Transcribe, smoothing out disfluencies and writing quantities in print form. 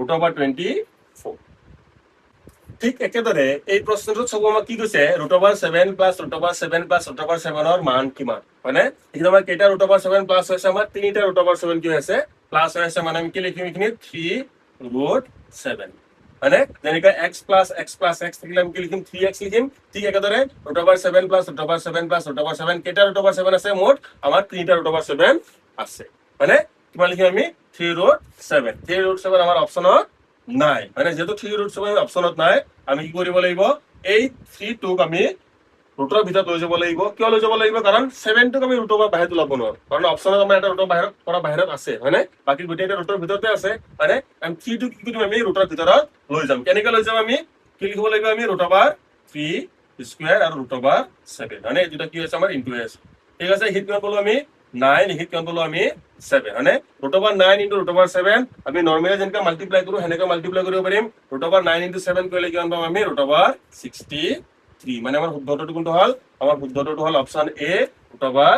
root over 24 ঠিক একেদৰে এই প্ৰশ্নটোত চাব আমাক কি কৈছে root over 7 plus root over 7 plus root over 7ৰ মান কিমান হয়নে এতিয়া আমাৰ কেইটা ৰুট অভাৰ 7 প্লাছ হৈছে আমাৰ তিনিটা ৰুট অভাৰ 7 কি হৈছে প্লাছ হৈ আছে মানে আমি কি লিখিম এইখিনি 3 ৰুট 7 হয়নে যেনেকৈ x প্লাছ x থাকিলে আমি কি লিখিম 3x লিখিম ঠিক একেদৰে root over 7 plus root over 7 plus root over 7 কেইটা ৰুট অভাৰ 7 আছে মুঠ আমাৰ তিনিটা ৰুট অভাৰ 7 আছে হয়নে কিমান লিখিম আমি 3 ৰুট 7 3 ৰুট 7 আমাৰ অপচনত নাই মানে যেহেতু 3 ৰুট 7 অপচনত নাই আমি কি কৰিব লাগিব এই 3 টোক আমি ৰুটৰ ভিতৰত লৈ যাব লাগিব কিয় লৈ যাব লাগিব কাৰণ 7 টোক আমি ৰুটৰ বাহিৰত ওলাব নোৱাৰো কাৰণ অপচনত আমাৰ এটা ৰুটৰ বাহিৰত আছে হয়নে বাকি গোটেইটা ৰুটৰ ভিতৰতে আছে হয়নে আমি 3 টোক কি কৰিম আমি ৰুটৰ ভিতৰত লৈ যাম কেনেকৈ লৈ যাম আমি কি লিখিব লাগিব আমি ৰুট অভাৰ 3 স্কয়াৰ আৰু ৰুট অভাৰ 7 হয়নে এই দুটা কি হৈছে আমাৰ ইনটু আছে ঠিক আছে হিট কিমান পালো আমি 9 হিট কিমান পালো আমি 7 হয়নে root over 9 into root over 7 আমি নৰমালি যেনেকৈ মাল্টিপ্লাই কৰো হেনেকৈ মাল্টিপ্লাই কৰিব পাৰিম ৰুট অভাৰ 9 ইনটু 7 কৰিলে কিমান পাম আমি ৰুট অভাৰ 63 মানে আমাৰ শুদ্ধটো কোনটো হল আমাৰ শুদ্ধটো হল অপচন এ ৰুট অভাৰ